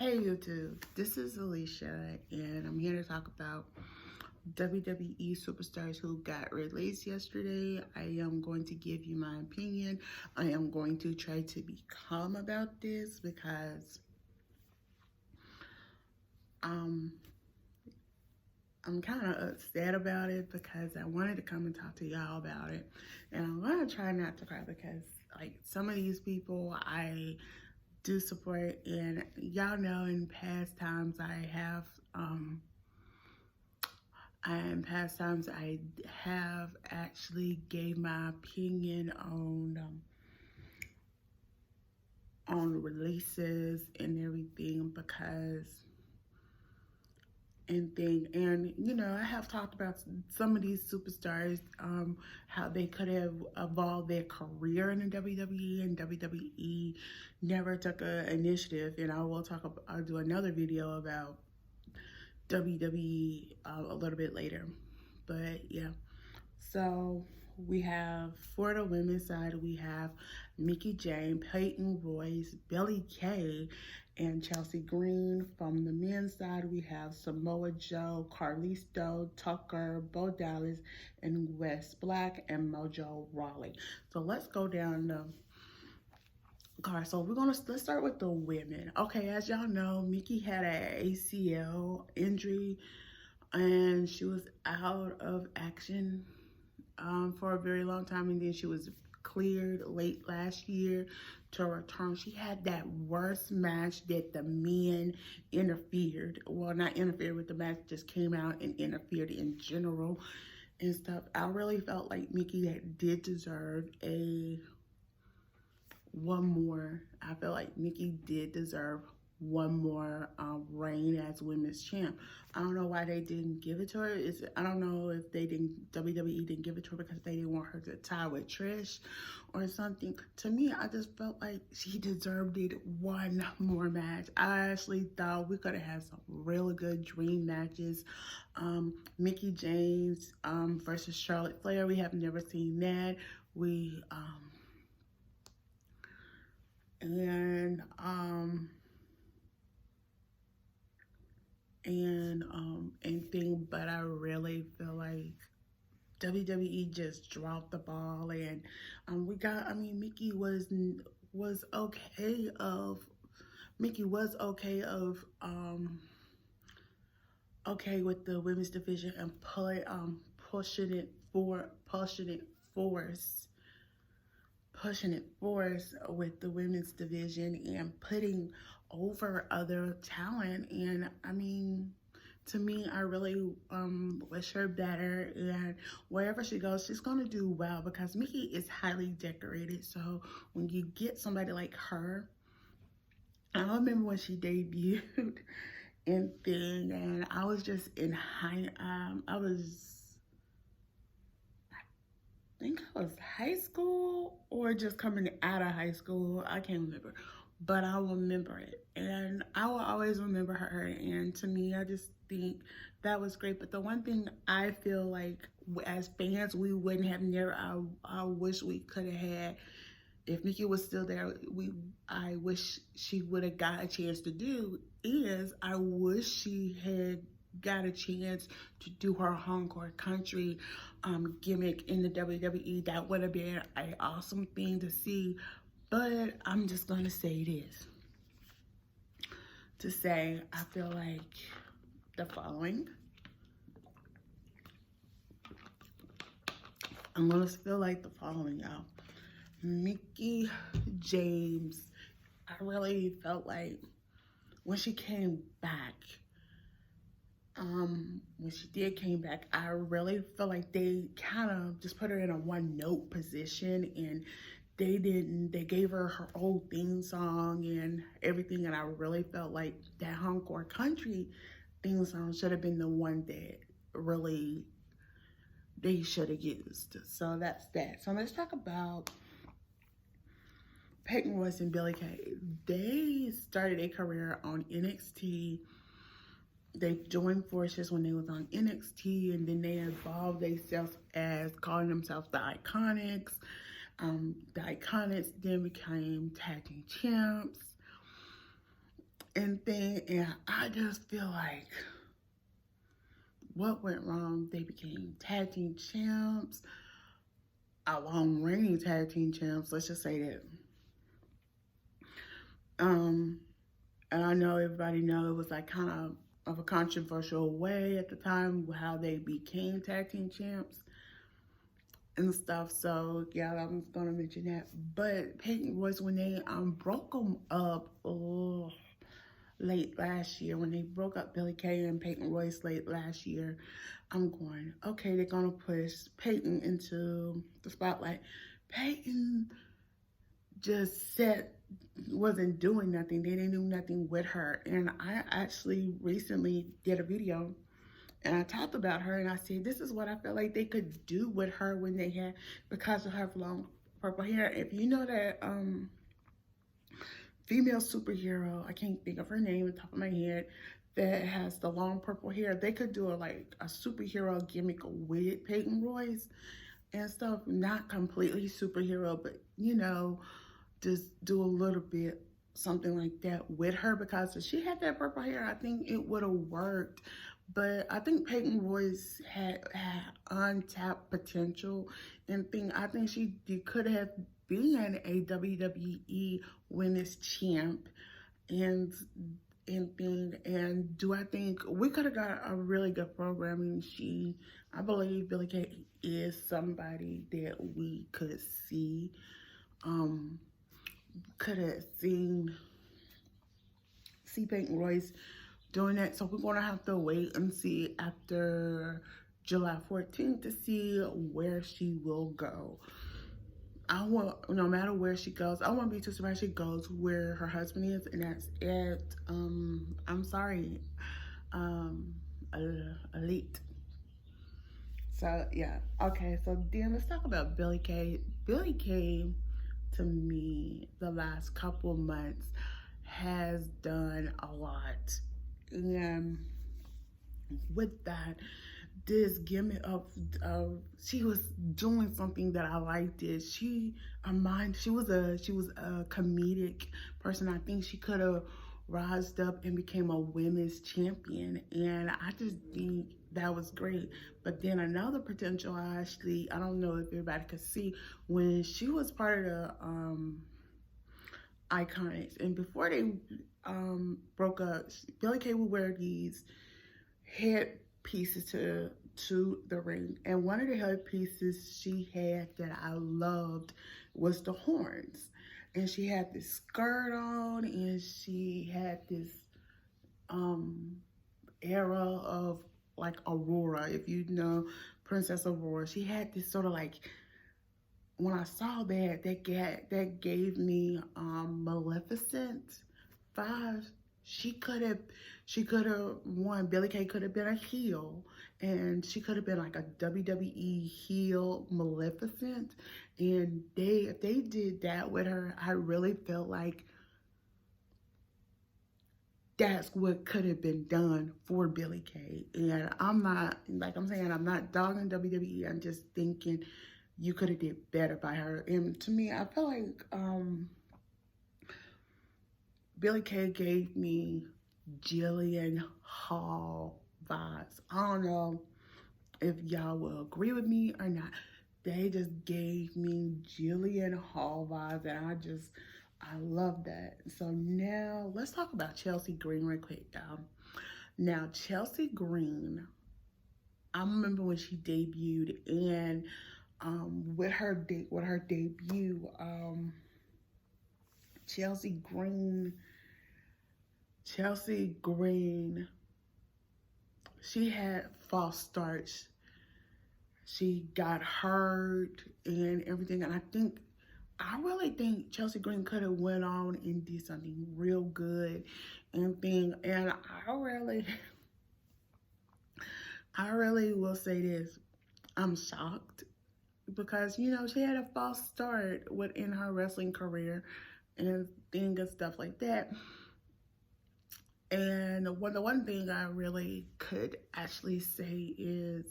Hey YouTube, this is Alicia and I'm here to talk about WWE superstars who got released yesterday. I am going to give you my opinion. I am going to try to be calm about this because I'm kind of upset about it because I wanted to come and talk to y'all about it. And I'm going to try not to cry because like some of these people I do support, and y'all know in past times I have actually gave my opinion on releases and everything and you know, I have talked about some of these superstars, how they could have evolved their career in the WWE, and WWE never took an initiative. And I'll do another video about WWE a little bit later. But yeah, so we have, for the women's side, we have Mickie James, Peyton, Royce, Billia, and Chelsea Green. From the men's side, we have Samoa Joe, Kalisto, Tucker, Bo Dallas, and Wes Black, and Mojo Rowley. So let's go down the card. So let's start with the women. Okay, as y'all know, Mickie had an ACL injury and she was out of action for a very long time, and then she was cleared late last year to return. She had that worst match that the men interfered. Well, not interfered with the match, just came out and interfered in general and stuff. I really felt like Mickie did deserve one more. I feel like Mickie did deserve one more reign as women's champ. I don't know why they didn't give it to her. I don't know if WWE didn't give it to her because they didn't want her to tie with Trish or something. To me, I just felt like she deserved it one more match. I actually thought we could have had some really good dream matches. Mickie James versus Charlotte Flair. We have never seen that. But I really feel like WWE just dropped the ball, and Mickie was okay with the women's division and pushing it force with the women's division and putting over other talent. And I mean, to me, I really wish her better, and wherever she goes, she's gonna do well because Mickie is highly decorated. So when you get somebody like her, I remember when she debuted in Thing, and I was just in I think I was high school or just coming out of high school. I can't remember, but I will remember it, and I will always remember her. And to me, I just think that was great. But the one thing I feel like as fans we wouldn't have I wish we could have had, if Mickie was still there, I wish she would have got a chance to do, is I wish she had got a chance to do her hardcore country gimmick in the WWE. That would have been an awesome thing to see. But I'm just gonna say this to say I feel like the following. I'm gonna feel like the following, y'all. Mickie James, I really felt like when she came back, I really feel like they kind of just put her in a one-note position, and they gave her old theme song and everything, and I really felt like that hardcore country theme song should have been the one that really they should have used. So that's that. So let's talk about Peyton, Royce, and Billia. They started a career on NXT. They joined forces when they was on NXT, and then they evolved themselves as calling themselves the Iconics. The Iconics then became tag team champs, and thing, and I just feel like, what went wrong? They became tag team champs, a long reigning tag team champs. Let's just say that. Um, and I know everybody know it was like kind of a controversial way at the time how they became tag team champs and stuff. So yeah, I'm gonna mention that. But Peyton Royce, when they broke them up late last year, when they broke up Billie Kay and Peyton Royce late last year, I'm going, okay, they're gonna push Peyton into the spotlight. Peyton just wasn't doing nothing. They didn't do nothing with her. And I actually recently did a video and I talked about her and I said, this is what I felt like they could do with her when they had, because of her long purple hair. If you know that female superhero, I can't think of her name on top of my head, that has the long purple hair, they could do a superhero gimmick with Peyton Royce and stuff. Not completely superhero, but you know, just do a little bit something like that with her, because if she had that purple hair, I think it would have worked. But I think Peyton Royce had untapped potential and I think she could have been a WWE Women's Champ and and do I think we could have got a really good programming. I believe Billie Kay is somebody that we could see. Could have see Peyton Royce doing that. So we're gonna have to wait and see after July 14th to see where she will go. No matter where she goes, I won't be too surprised she goes where her husband is, and that's at I'm sorry, Elite. So yeah, okay. So then let's talk about Billie Kay. Billie Kay, to me, the last couple of months has done a lot, and with that, this gimmick of she was doing something that I liked. She was a comedic person. I think she could have rised up and became a women's champion, and I just think that was great. But then another potential, I don't know if everybody could see, when she was part of the Iconics, and before they broke up, Billie Kay would wear these head pieces to the ring, and one of the head pieces she had that I loved was the horns, and she had this skirt on, and she had this era of like Aurora, if you know Princess Aurora. She had this sort of like, when I saw that gave me Maleficent vibes. She could have won. Billie Kay could have been a heel, and she could have been like a WWE heel Maleficent. And if they did that with her, I really felt like that's what could have been done for Billie Kay. And I'm not, like I'm saying, I'm not dogging WWE. I'm just thinking you could have did better by her. And to me, I feel like Billie Kay gave me Jillian Hall vibes. I don't know if y'all will agree with me or not. They just gave me Jillian Hall vibes, and I love that. So now let's talk about Chelsea Green real quick, y'all. Now Chelsea Green, I remember when she debuted, and with her debut, Chelsea Green, she had false starts. She got hurt and everything, and I really think Chelsea Green could have went on and did something real good and I really will say this. I'm shocked because, you know, she had a false start within her wrestling career and stuff like that. And the one thing I really could actually say is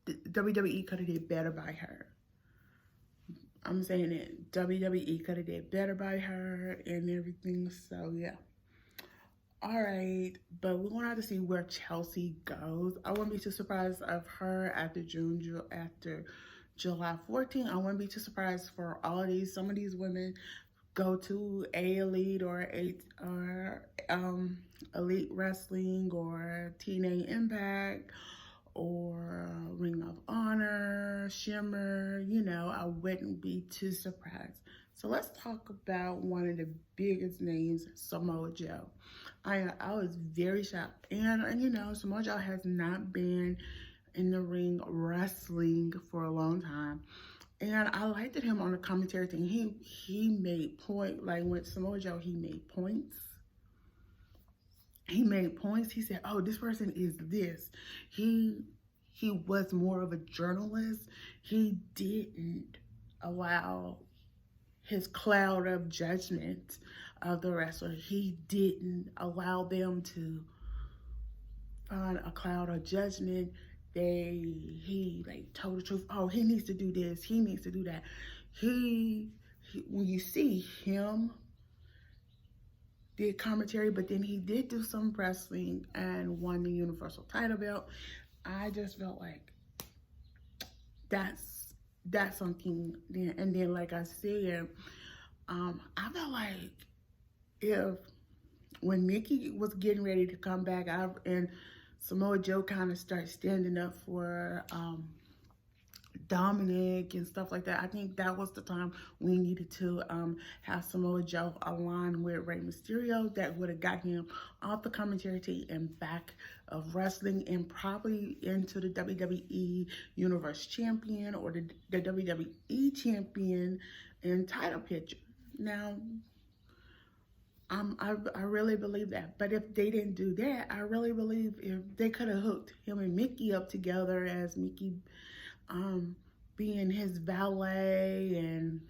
WWE could have did better by her. I'm saying it. WWE could have did better by her and everything. So yeah. All right, but we're gonna have to see where Chelsea goes. I wouldn't be too surprised of her after after July 14th. I wouldn't be too surprised for all of these. Some of these women go to A Elite or Elite Wrestling or TNA Impact or Ring of Honor, Shimmer. You know, I wouldn't be too surprised. So let's talk about one of the biggest names, Samoa Joe. I was very shocked. And you know, Samoa Joe has not been in the ring wrestling for a long time. And I liked him on the commentary thing. He made point, like with Samoa Joe, he made points. He made points. He said, oh, this person is this. He was more of a journalist. He didn't allow his cloud of judgment of the wrestler. He didn't allow them to find a cloud of judgment. He like told the truth. Oh, he needs to do this. He needs to do that. He when you see him did commentary, but then he did do some wrestling and won the Universal title belt. I just felt like that's something. And then like I said, I felt like if when Mickie was getting ready to come back out and Samoa Joe kind of started standing up for Dominic and stuff like that, I think that was the time we needed to have Samoa Joe align with Rey Mysterio. That would have got him off the commentary team and back of wrestling and probably into the WWE Universe Champion or the WWE Champion and title picture. Now, I really believe that. But if they didn't do that, I really believe if they could have hooked him and Mickie up together as Mickie being his valet and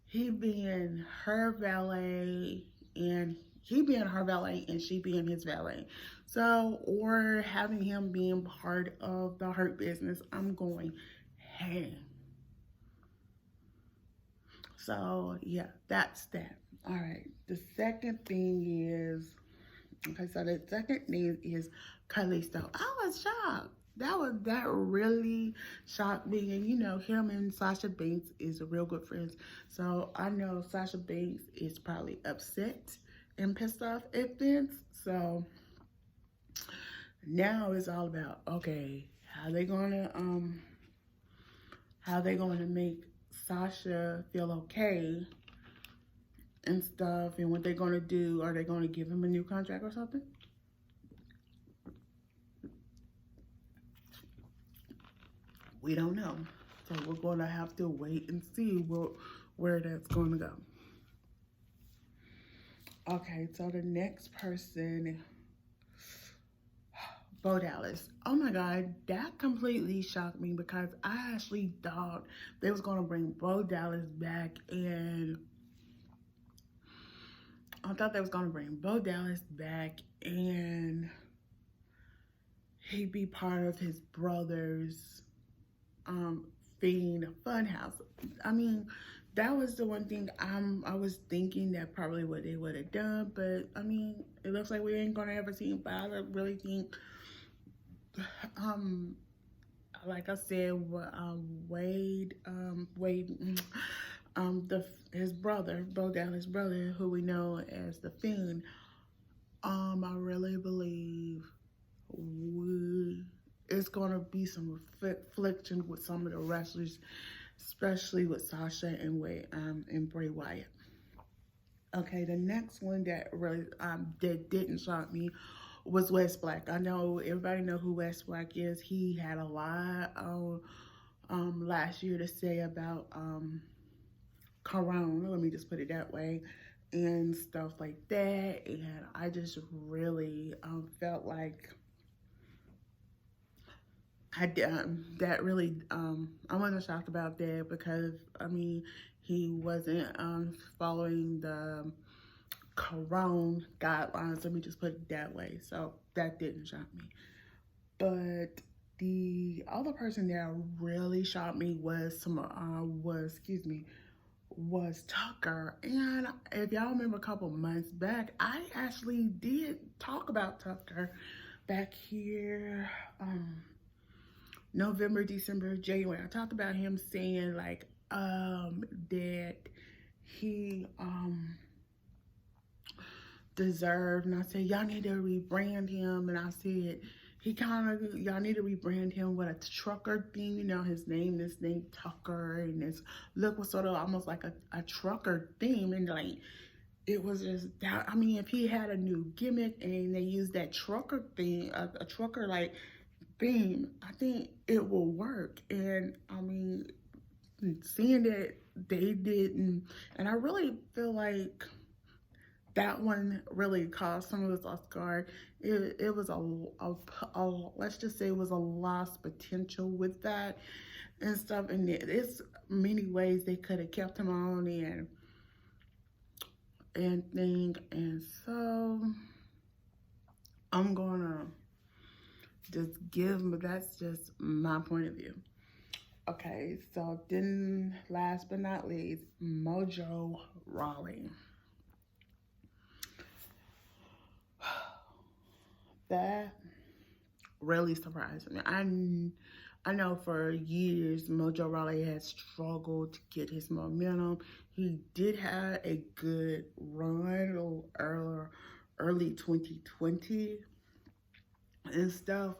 he being her valet and he being her valet and she being his valet. So, or having him being part of the Hurt Business, I'm going, hey. So, yeah, that's that. All right, the second thing is, okay, so the second name is Kalisto. I was shocked. That really shocked me. And you know, him and Sasha Banks is a real good friends. So I know Sasha Banks is probably upset and pissed off at Vince. So now it's all about, okay, how they gonna make Sasha feel okay and stuff, and what they're gonna do. Are they gonna give him a new contract or something? We don't know. So we're gonna have to wait and see where that's gonna go. Okay, so the next person, Bo Dallas. Oh my God, that completely shocked me because I actually thought they was gonna bring Bo Dallas back, and I thought they was gonna bring Bo Dallas back and he'd be part of his brother's Fiend Funhouse. I mean, that was the one thing I was thinking that probably what they would have done, but I mean, it looks like we ain't gonna ever see him. But I really think, like I said, his brother, Bo Dallas' brother, who we know as the Fiend. I really believe it's gonna be some affliction with some of the wrestlers, especially with Sasha and Bray Wyatt. Okay, the next one that really that didn't shock me was West Black. I know everybody know who West Black is. He had a lot last year to say about Corona, let me just put it that way, and stuff like that. And I just really felt like I wasn't shocked about that because I mean he wasn't following the Corona guidelines. Let me just put it that way. So that didn't shock me. But the other person that really shocked me was was Tucker. And if y'all remember a couple months back, I actually did talk about Tucker back here, November, December, January. I talked about him saying like that he deserved, and I said y'all need to rebrand him, and I said y'all need to rebrand him with a trucker theme. You know, his name is named Tucker, and his look was sort of almost like a trucker theme, and like it was just that. I mean, if he had a new gimmick and they used that trucker theme, a trucker like theme, I think it will work. And I mean, seeing that they didn't, and I really feel like that one really caused some of us off guard. It was let's just say it was a lost potential with that and stuff. And it's many ways they could have kept him on and thing. And so I'm gonna just give, but that's just my point of view. Okay, so then last but not least, Mojo Raleigh. That really surprised me. I know for years Mojo Raleigh has struggled to get his momentum. He did have a good run early 2020 and stuff,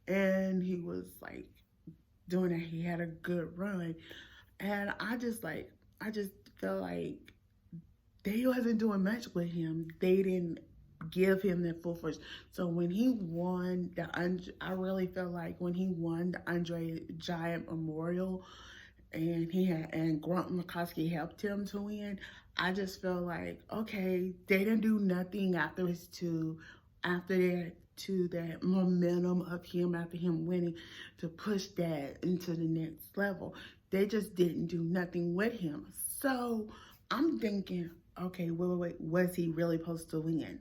and he was like doing that. He had a good run, and I just felt like they wasn't doing much with him. They didn't give him the full force. So when he won I really felt like when he won the Andre Giant Memorial, and Grunt McCoskey helped him to win, I just felt like, okay, they didn't do nothing after that momentum of him after him winning to push that into the next level. They just didn't do nothing with him. So I'm thinking, okay, wait, was he really supposed to win?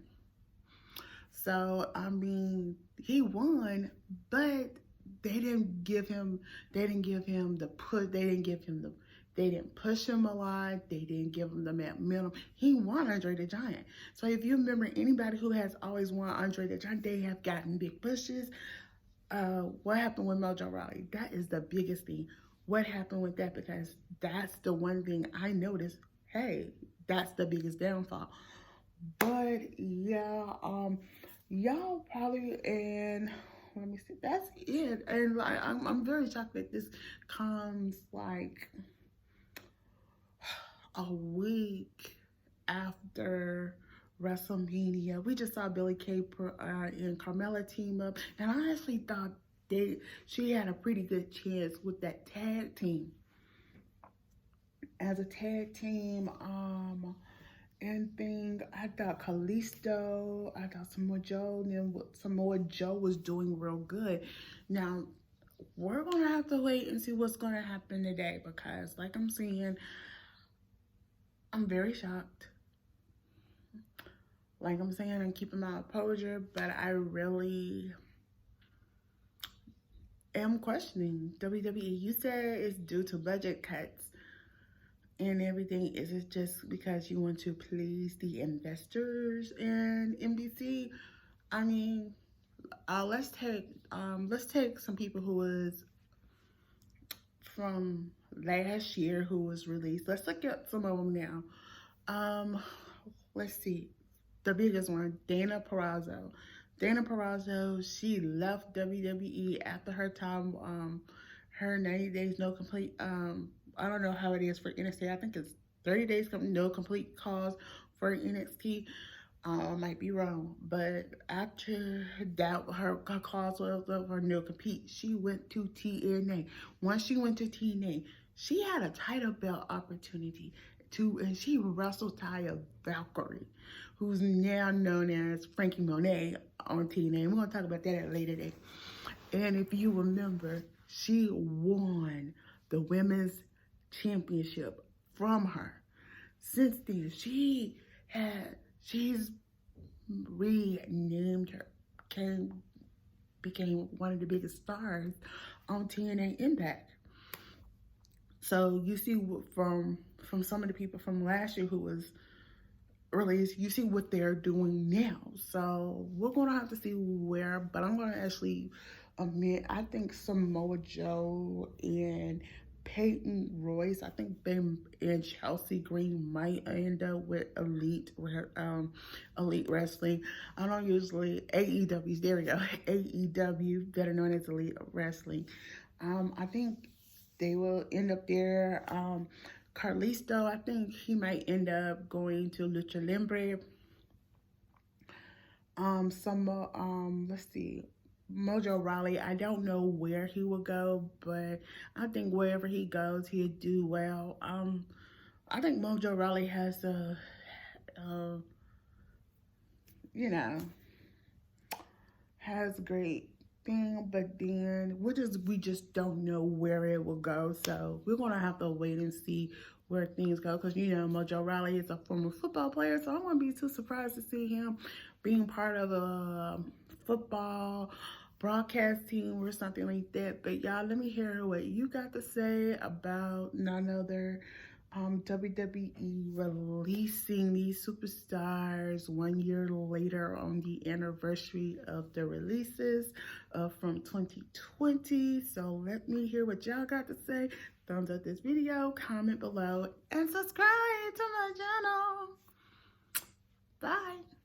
So I mean, he won, but they didn't give him the push. They didn't push him a lot. They didn't give him the momentum. He won Andre the Giant. So if you remember, anybody who has always won Andre the Giant, they have gotten big pushes. What happened with Mojo Raleigh? That is the biggest thing. What happened with that? Because that's the one thing I noticed. Hey, that's the biggest downfall. But yeah, y'all probably, and let me see, that's it. And like, I'm very shocked that this comes like a week after WrestleMania. We just saw Billie Kay and Carmella team up, and I actually thought she had a pretty good chance with that tag team. As a tag team, and thing, I thought Kalisto, I thought Samoa Joe, and then Samoa Joe was doing real good. Now, we're going to have to wait and see what's going to happen today, because like I'm saying, I'm very shocked. Like I'm saying, I'm keeping my composure, but I really am questioning WWE. You said it's due to budget cuts and everything. Is it just because you want to please the investors in NBC? I mean, let's take some people who was from last year who was released. Let's look at some of them now. Let's see. The biggest one, Dana Perazzo. Dana Perazzo, she left WWE after her time, her 90 days no complete, I don't know how it is for NXT. I think it's 30 days, no complete cause for NXT. I might be wrong, but after that, her cause was for no compete. She went to TNA. Once she went to TNA, she had a title belt opportunity and she wrestled Taya Valkyrie, who's now known as Frankie Monet on TNA. We're gonna talk about that at a later date. And if you remember, she won the women's championship from her. Since then, she's renamed her, became one of the biggest stars on TNA Impact. So you see, from from some of the people from last year who was released, you see what they're doing now. So we're gonna have to see where, but I'm gonna actually admit, I think Samoa Joe and Peyton, Royce, I think them and Chelsea Green might end up with Elite Wrestling. I don't usually AEW. There we go, AEW, better known as Elite Wrestling. I think they will end up there. Kalisto, I think he might end up going to Lucha Libre. Let's see, Mojo Raleigh, I don't know where he will go, but I think wherever he goes, he'll do well. I think Mojo Raleigh has has a great thing, but then we just don't know where it will go. So we're gonna have to wait and see where things go, because Mojo Raleigh is a former football player, so I wouldn't be too surprised to see him being part of a football broadcast team or something like that. But y'all, let me hear what you got to say about none other WWE releasing these superstars 1 year later on the anniversary of the releases from 2020. So let me hear what y'all got to say. Thumbs up this video, comment below, and subscribe to my channel. Bye.